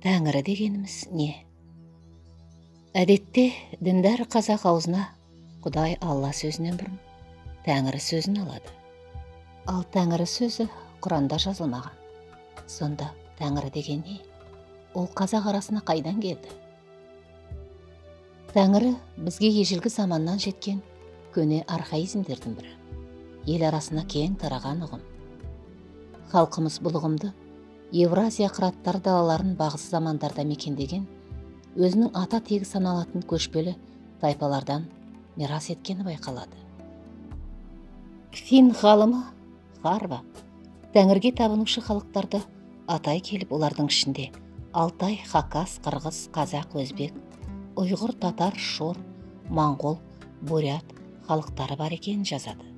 Тәңірі дегеніміз не? Әдетте діндар қазақ аузына Құдай Алла сөзінен бұрын Тәңірі сөзін алады. Ал Тәңірі сөзі Құранда жазылмаған. Сонда Тәңірі деген не? Ол қазақ арасына қайдан келді? Тәңірі бізге ежелгі заманнан жеткен көне архаизмдердің бірі. Ел арасына кең тараған ұғым. Халқымыз бұл ұғымды Евразия қыраттар далаларын бағзы замандарда мекендеген, өзінің ата тегі саналатын көшпелі тайпалардан мирас еткені байқалады. Фин ғалымы Харва Тәңірге табынушы халықтарды атай келіп, олардың ішінде Алтай, Хакас, Қырғыз, Қазақ, Өзбек, Ұйғыр, Татар, Шор, Моңғол, Бурят халықтары бар екенін жазады.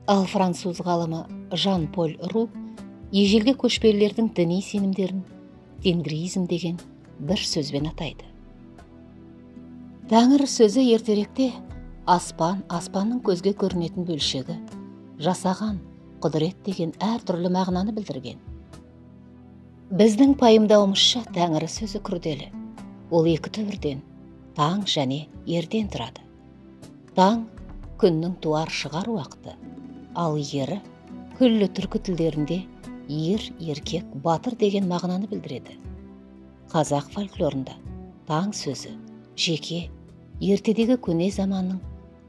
Ал француз ғалымы Жан-Поль Ру ежелгі көшпелілердің діни сенімдерін тенгризм деген бір сөзбен атайды. Тәңір сөзі ертеректе аспан, аспанның көзге көрінетін бөлшегі, жасаған, құдірет деген әртүрлі мағынаны білдірген. Біздің пайымдауымызша Тәңірі сөзі күрделі. Ол екі түбірден, таң және ерден тұрады. Таң күннің туар шығар уақыты, ал ері күллі түркі тілдерінде ер, еркек, батыр деген мағынаны білдіреді. Қазақ фольклорында таң сөзі жеке, ертедегі көне заманның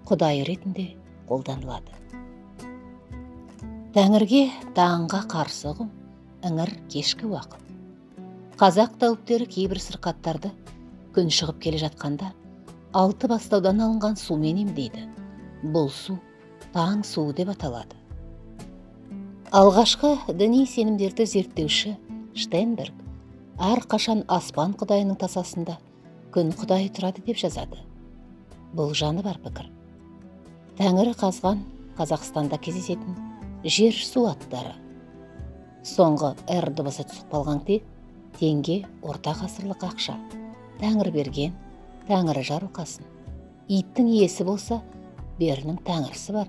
құдайы ретінде қолданылады. Тәңірге таңға қарсы ұғым іңір кешкі уақыт. Қазақ тәуіптері кейбір сырқаттарды күн шығып келе жатқанда алты бастаудан алынған сумен емдейді. Бұл су таң суы деп аталады. Алғашқы діни сенімдерді зерттеуші Штенберг әрқашан аспан құдайының тасасында күн құдайы тұрады деп жазады. Бұл жаны бар пікір. Тәңірі қазған Қазақстанда кездесетін жер су аттары. Соңғы «р» дыбысы түсіп қалған теңге орта ғасырлық ақша. Тәңір берген, Тәңірі жарылқасын. Иттің иесі болса, берінің тәңірісі бар.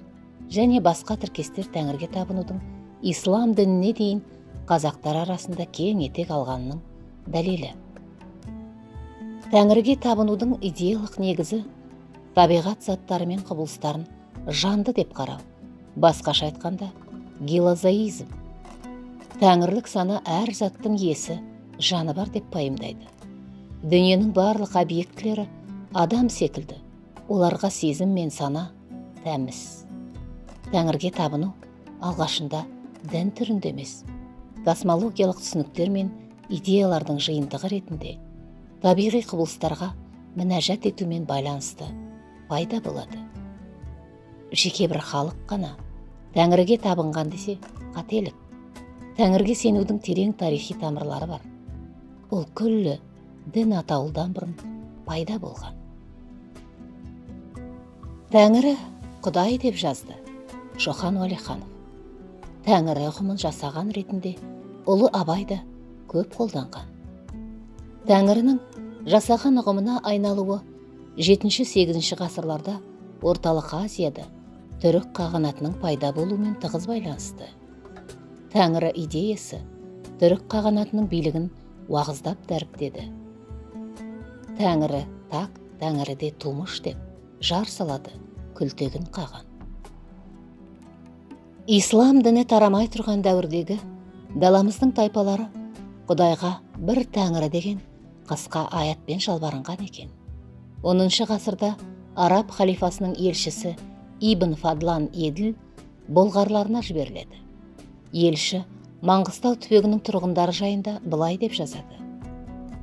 Және басқа тіркестер Тәңірге табынудың ислам дініне дейін қазақтар арасында кең етек алғанының дәлелі. Тәңірге табынудың идеялық негізі табиғат заттары мен құбылыстарын жанды деп қарау. Басқаша айтқанда, гилозоизм. Тәңірлік сана әр заттың иесі жаны бар деп пайымдайды. Дүниенің барлық объектілері адам секілді. Оларға сезім мен сана тәміз. Тәңірге табыну алғашында дін түрінде емес, космологиялық түсініктер мен идеялардың жиынтығы ретінде табиғи құбылыстарға мінәжат етумен байланысты пайда болады. Жеке бір халық қана Тәңірге табынған десе қателік. Тәңірге сенудің терең тарихи тамырлары бар. Ол күллі дін атаулдан бұрын пайда болған. Тәңірі Құдай деп жазды Шоқан Уәлиханов. Тәңірі ұғымын жасаған ретінде ұлы Абай да көп қолданған. Тәңірінің жасаған ұғымына айналуы 7-8 ғасырларда Орталық Азияда түрік қағанатының пайда болуымен тығыз байланысты. Тәңірі идеясы түрік қағанатының билігін уағыздап дәріптеді. Тәңірі так, Тәңірі де тумыш деп жар салады, күлтегін қаған. Ислам діні тарамай тұрған дәуірдегі даламыздың тайпалары Құдайға бір Тәңірі деген қысқа аятпен жалбарынған екен. 10 ғасырда араб халифасының елшісі Ибн Фадлан Еділ болғарларына жіберіледі. Елші Маңғыстау түбегінің тұрғындары жайында былай деп жазады.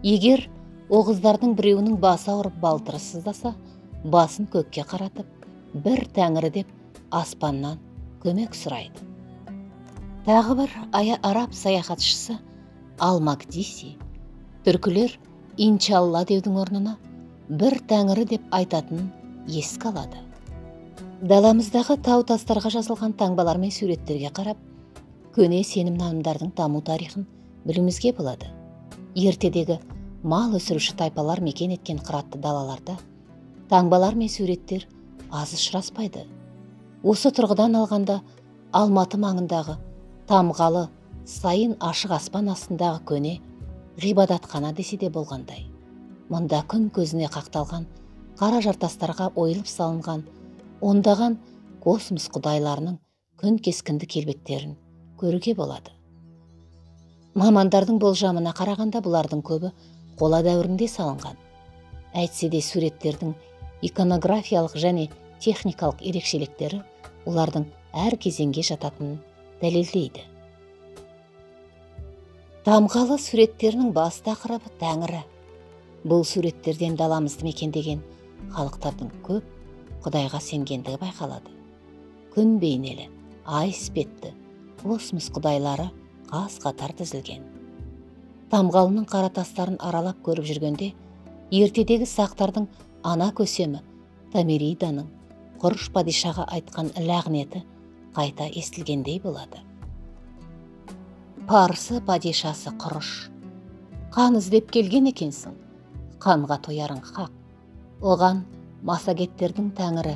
Егер оғыздардың біреуінің басы ауырып балтыры сыздаса, басын көкке қаратып, бір Тәңірі деп аспаннан көмек сұрайды. Тағы бір араб саяхатшысы Ал-Мақдиси түркілер иншалла деудің орнына бір Тәңірі деп айтатынын еске алады. Даламыздағы тау тастарға жазылған таңбалар мен суреттерге қарап, көне сенім нанымдардың даму тарихын білуімізге болады. Ертедегі мал өсіруші тайпалар мекен еткен қыратты далаларда таңбалар мен суреттер аз ұшыраспайды. Осы тұрғыдан алғанда Алматы маңындағы Тамғалы, Сайын ашық аспан астындағы көне ғибадатхана десе де болғандай. Мұнда күн көзіне қақталған, қара жартастарға ойылып салынған, ондаған космос құдайларының күн кескінді келбеттерін көруге болады. Мамандардың болжамына қарағанда бұлардың көбі қола дәуірінде салынған. Әйтсе де суреттердің иконографиялық және техникалық ерекшеліктері олардың әр кезеңге жататынын дәлелдейді. Тамғалы суреттерінің бас тақырыбы Тәңірі. Бұл суреттерден даламызды мекендеген халықтардың көп Құдайға сенгендігі байқалады. Күн бейнелі, ай іспетті, космос құдайлары қаз қатар тізілген. Тамғалының қара тастарын аралап көріп жүргенде, ертедегі сақтардың ана көсемі Тамириданың Құрыш падишаға айтқан лағнеті қайта естілгендей болады. Парсы падишасы Құрыш: қан іздеп келген екенсің, қанға тоярың хақ. Оған массагеттердің тәңірі,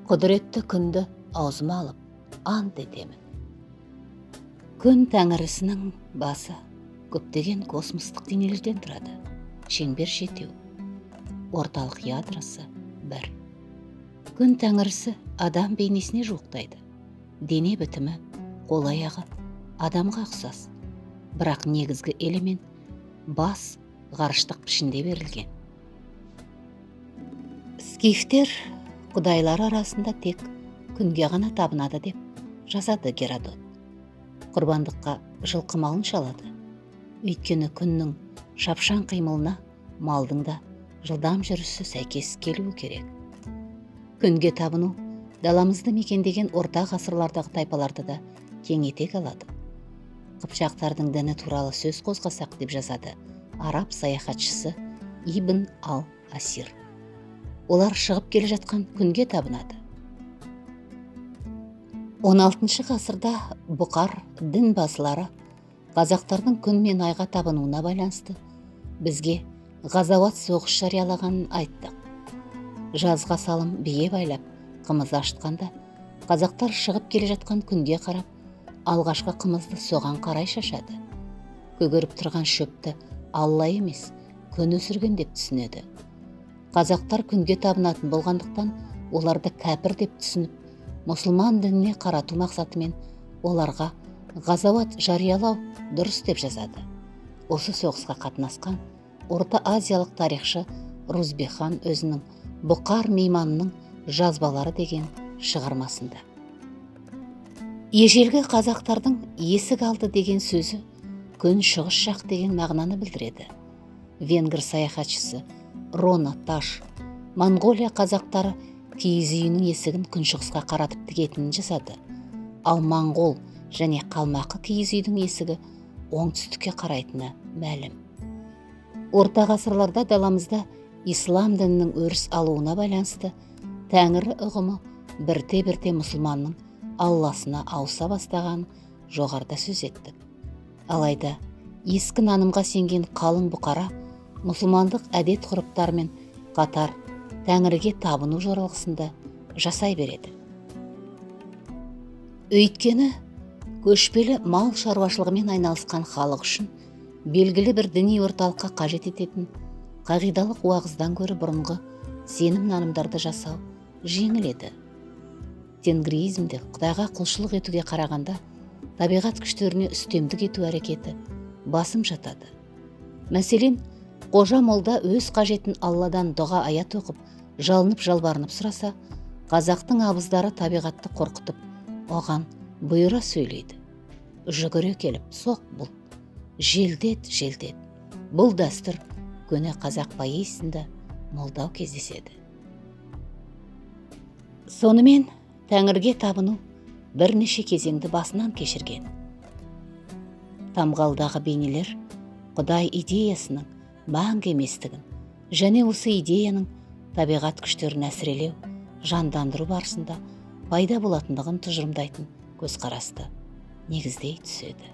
құдіретті күнді аузыма алып, ант етемін. Күн тәңірісінің басы көптеген космостық денелерден тұрады. Шеңбер жетеу, орталық ядросы бір. Күн тәңірісі адам бейнесіне жуықтайды. Дене бітімі, қол аяғы адамға ұқсас, бірақ негізгі элемент бас ғарыштық пішінде берілген. Скифтер құдайлар арасында тек күнге ғана табынады деп жазады Геродот. Құрбандыққа жылқы малын шалады. Өйткені күннің шапшаң қимылына малдың да жылдам жүрісі сәйкес келуі керек. Күнге табыну даламызды мекендеген орта ғасырлардағы тайпаларды да кең етек алады. Қыпшақтардың діні туралы сөз қозғасақ деп жазады араб саяхатшысы Ибн ал-Асир. Олар шығып келе жатқан күнге табынады. 16 ғасырда Бұқар дін басылары қазақтардың күн мен айға табынуына байланысты бізге ғазауат соғыс жариялағанын айттық. Жазға салым бие байлап, қымыз ашытқанда, қазақтар шығып келе жатқан күнге қарап, алғашқы қымызды соған қарай шашады. Көгеріп тұрған шөпті Алла емес, күн өсірген деп түсінеді. Қазақтар күнге табынатын болғандықтан, оларды кәпір деп түсініп, мұсылман дініне қарату мақсатымен оларға ғазауат жариялау дұрыс деп жазады. Осы соғысқа қатынасқан Орта Азиялық тарихшы Рузбехан өзінің Бұқар мейманының жазбалары деген шығармасында. Ежелгі қазақтардың есік алды деген сөзі күн шығыс жақ деген мағынаны білдіреді. Венгр саяхатшысы Рона Таш Монғолия қазақтары киіз үйінің есігін күншығысқа қаратып тігетінін жасады. Ал моңғол және қалмақы киіз үйдің есігі оңтүстікке қарайтыны мәлім. Орта ғасырларда даламызда ислам дінінің өріс алуына байланысты Тәңірі ұғымы бірте-бірте мұсылманның Алласына ауыса бастаған жоғарыда сөз еттік. Алайда ескі нанымға сенген қалың бұқара мұсылмандық әдет ғұрыптармен қатар Тәңірге табыну жоралғысында жасай береді. Өйткені көшпелі мал шаруашылығымен айналысқан халық үшін белгілі бір діни орталыққа қажет ететін қағидалық уағыздан гөрі бұрынғы сенім нанымдарды жасау жеңіл еді. Тенгризмде Құдайға құлшылық етуге қарағанда табиғат күштеріне үстемдік ету әрекеті басым жатады. Мәселен, қожа молда өз қажетін Алладан дұға аят оқып, жалынып жалбарынып сұраса, қазақтың абыздары табиғатты қорқытып, оған бұйыра сөйлейді. Жүгіре келіп, соқ бұл, желдет. Бұл дәстүр көне қазақ поэзиясында молдау кездеседі. Сонымен Тәңірге табыну бірнеше кезеңді басынан кешірген. Тамғалдағы бейнелер Құдай идеясының мәңгі еместігін және осы идеяның табиғат күштерін әсірелеу, жандандыру барысында пайда болатындығын тұжырымдайтын көзқарасты негіздей түседі.